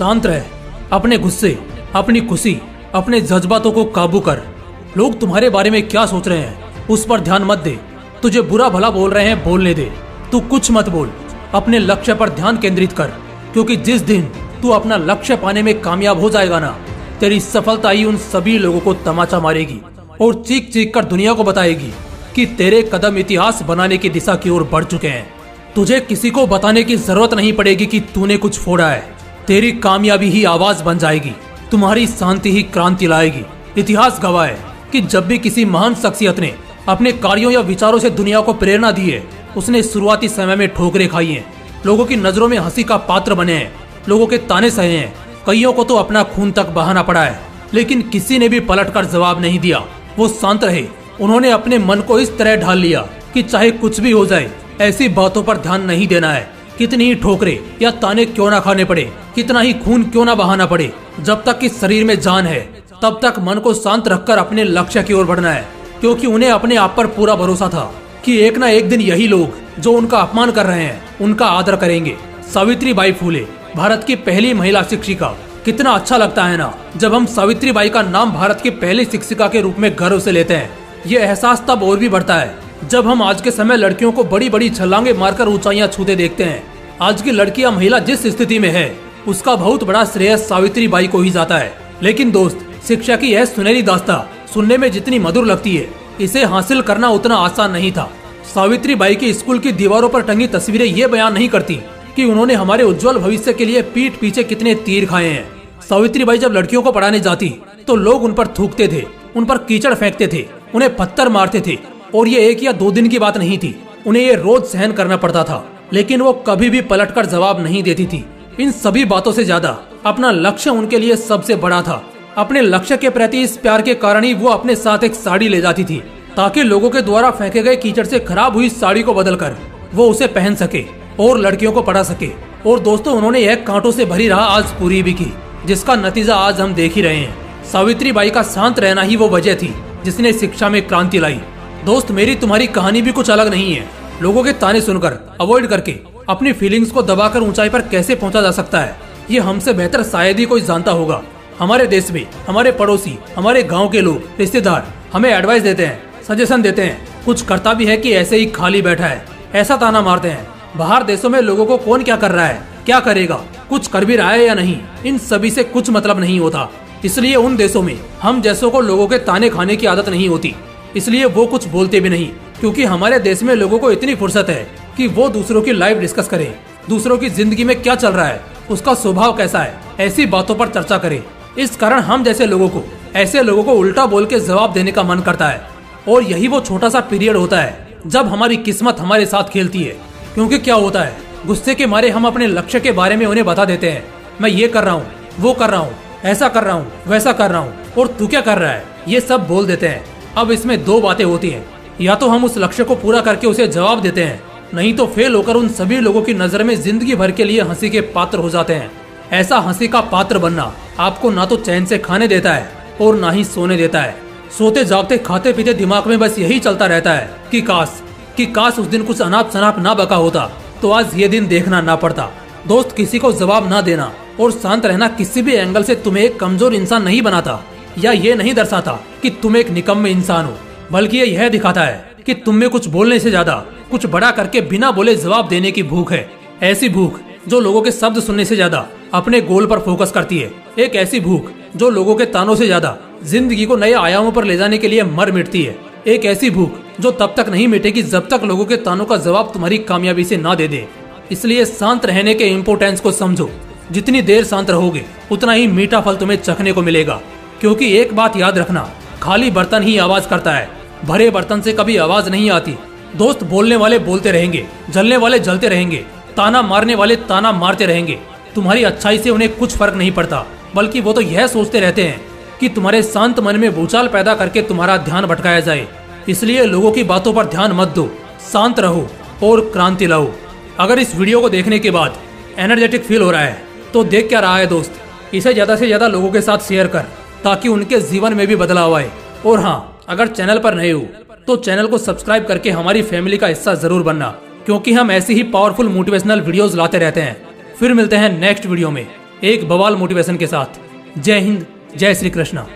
शांत रह, अपने गुस्से, अपनी खुशी, अपने जज्बातों को काबू कर। लोग तुम्हारे बारे में क्या सोच रहे हैं उस पर ध्यान मत दे। तुझे बुरा भला बोल रहे हैं बोलने दे, तू कुछ मत बोल। अपने लक्ष्य पर ध्यान केंद्रित कर, क्योंकि जिस दिन तू अपना लक्ष्य पाने में कामयाब हो जाएगा ना, तेरी सफलता ही उन सभी लोगों को तमाचा मारेगी और चीख चीख कर दुनिया को बताएगी कि तेरे कदम इतिहास बनाने की दिशा की ओर बढ़ चुके हैं। तुझे किसी को बताने की जरूरत नहीं पड़ेगी कि तूने कुछ फोड़ा है। तेरी कामयाबी ही आवाज बन जाएगी, तुम्हारी शांति ही क्रांति लाएगी। इतिहास गवाह है कि जब भी किसी महान शख्सियत ने अपने कार्यों या विचारों से दुनिया को प्रेरणा दी है, उसने शुरुआती समय में ठोकरें खाई हैं, लोगों की नजरों में हंसी का पात्र बने हैं, लोगों के ताने सहे हैं, कईयों को तो अपना खून तक बहाना पड़ा है, लेकिन किसी ने भी पलटकर जवाब नहीं दिया। वो शांत रहे। उन्होंने अपने मन को इस तरह ढाल लिया कि चाहे कुछ भी हो जाए, ऐसी बातों पर ध्यान नहीं देना है। कितनी ही ठोकरें या ताने क्यों ना खाने पड़े, कितना ही खून क्यों ना बहाना पड़े, जब तक कि शरीर में जान है तब तक मन को शांत रखकर अपने लक्ष्य की ओर बढ़ना है। क्योंकि उन्हें अपने आप पर पूरा भरोसा था कि एक ना एक दिन यही लोग जो उनका अपमान कर रहे हैं उनका आदर करेंगे। सावित्रीबाई फूले, भारत की पहली महिला शिक्षिका। कितना अच्छा लगता है ना जब हम सावित्रीबाई का नाम भारत की पहली शिक्षिका के रूप में गर्व से लेते हैं। ये एहसास तब और भी बढ़ता है जब हम आज के समय लड़कियों को बड़ी बड़ी छलांगे मारकर ऊंचाइयां छूते देखते हैं। आज की लड़की या महिला जिस स्थिति में है उसका बहुत बड़ा श्रेय सावित्रीबाई को ही जाता है। लेकिन दोस्त, शिक्षा की यह सुनहरी दास्तां सुनने में जितनी मधुर लगती है, इसे हासिल करना उतना आसान नहीं था। सावित्रीबाई की स्कूल की दीवारों पर टंगी तस्वीरें ये बयान नहीं करती कि उन्होंने हमारे उज्जवल भविष्य के लिए पीठ पीछे कितने तीर खाए हैं। सावित्रीबाई जब लड़कियों को पढ़ाने जाती तो लोग उन पर थूकते थे, उन पर कीचड़ फेंकते थे, उन्हें पत्थर मारते थे। और ये 1 या 2 दिन की बात नहीं थी, उन्हें ये रोज सहन करना पड़ता था। लेकिन वो कभी भी पलटकर जवाब नहीं देती थी। इन सभी बातों से ज्यादा अपना लक्ष्य उनके लिए सबसे बड़ा था। अपने लक्ष्य के प्रति इस प्यार के कारण ही वो अपने साथ एक साड़ी ले जाती थी, ताकि लोगों के द्वारा फेंके गए कीचड़ से खराब हुई साड़ी को बदलकर वो उसे पहन सके और लड़कियों को पढ़ा सके। और दोस्तों, उन्होंने यह कांटों से भरी राह आज पूरी भी की, जिसका नतीजा आज हम देख ही रहे हैं। सावित्रीबाई का शांत रहना ही वो वजह थी जिसने शिक्षा में क्रांति लाई। दोस्त, मेरी तुम्हारी कहानी भी कुछ अलग नहीं है। लोगों के ताने सुनकर, अवॉइड करके अपनी फीलिंग्स को दबाकर ऊंचाई पर कैसे पहुंचा जा सकता है, ये हमसे बेहतर शायद ही कोई जानता होगा। हमारे देश में हमारे पड़ोसी, हमारे गांव के लोग, रिश्तेदार हमें एडवाइस देते हैं, सजेशन देते हैं, कुछ करता भी है कि ऐसे ही खाली बैठा है, ऐसा ताना मारते हैं। बाहर देशों में लोगों को कौन क्या कर रहा है, क्या करेगा, कुछ कर भी रहा है या नहीं, इन सभी से कुछ मतलब नहीं होता। इसलिए उन देशों में हम जैसों को लोगों के ताने खाने की आदत नहीं होती, इसलिए वो कुछ बोलते भी नहीं। क्योंकि हमारे देश में लोगों को इतनी फुर्सत है कि वो दूसरों की लाइफ डिस्कस करें, दूसरों की जिंदगी में क्या चल रहा है, उसका स्वभाव कैसा है, ऐसी बातों पर चर्चा करें। इस कारण हम जैसे लोगों को ऐसे लोगों को उल्टा बोल के जवाब देने का मन करता है। और यही वो छोटा सा पीरियड होता है जब हमारी किस्मत हमारे साथ खेलती है। क्योंकि क्या होता है, गुस्से के मारे हम अपने लक्ष्य के बारे में उन्हें बता देते हैं, मैं ये कर रहा हूँ, वो कर रहा हूँ, ऐसा कर रहा हूँ, वैसा कर रहा हूँ, और तू क्या कर रहा है, ये सब बोल देते हैं। अब इसमें 2 बातें होती हैं, या तो हम उस लक्ष्य को पूरा करके उसे जवाब देते हैं, नहीं तो फेल होकर उन सभी लोगों की नजर में जिंदगी भर के लिए हंसी के पात्र हो जाते हैं। ऐसा हंसी का पात्र बनना आपको ना तो चैन से खाने देता है और ना ही सोने देता है। सोते जागते खाते पीते दिमाग में बस यही चलता रहता है कि काश उस दिन कुछ अनाप शनाप ना बका होता तो आज ये दिन देखना ना पड़ता। दोस्त, किसी को जवाब ना देना और शांत रहना किसी भी एंगल से तुम्हें एक कमजोर इंसान नहीं बनाता, या ये नहीं दर्शाता कि तुम एक निकम्मे इंसान हो, बल्कि ये यह दिखाता है कि तुम में कुछ बोलने से ज्यादा कुछ बड़ा करके बिना बोले जवाब देने की भूख है। ऐसी भूख जो लोगों के शब्द सुनने से ज्यादा अपने गोल पर फोकस करती है। एक ऐसी भूख जो लोगों के तानों से ज्यादा जिंदगी को नए आयामों पर ले जाने के लिए मर मिटती है। एक ऐसी भूख जो तब तक नहीं मिटेगी जब तक लोगों के तानों का जवाब तुम्हारी कामयाबी से ना दे दे। इसलिए शांत रहने के इम्पोर्टेंस को समझो। जितनी देर शांत रहोगे उतना ही मीठा फल तुम्हें चखने को मिलेगा। क्योंकि एक बात याद रखना, खाली बर्तन ही आवाज करता है, भरे बर्तन से कभी आवाज नहीं आती। दोस्त, बोलने वाले बोलते रहेंगे, जलने वाले जलते रहेंगे, ताना मारने वाले ताना मारते रहेंगे। तुम्हारी अच्छाई से उन्हें कुछ फर्क नहीं पड़ता, बल्कि वो तो यह सोचते रहते हैं कि तुम्हारे शांत मन में भूचाल पैदा करके तुम्हारा ध्यान भटकाया जाए। इसलिए लोगों की बातों पर ध्यान मत दो, शांत रहो और क्रांति लाओ। अगर इस वीडियो को देखने के बाद एनर्जेटिक फील हो रहा है तो देख क्या रहा है दोस्त, इसे ज्यादा से ज्यादा लोगों के साथ शेयर कर ताकि उनके जीवन में भी बदलाव आए। और हाँ, अगर चैनल पर नए हो तो चैनल को सब्सक्राइब करके हमारी फैमिली का हिस्सा जरूर बनना, क्योंकि हम ऐसी ही पावरफुल मोटिवेशनल वीडियोस लाते रहते हैं। फिर मिलते हैं नेक्स्ट वीडियो में। एक बवाल मोटिवेशन के साथ। जय हिंद, जय श्री कृष्णा।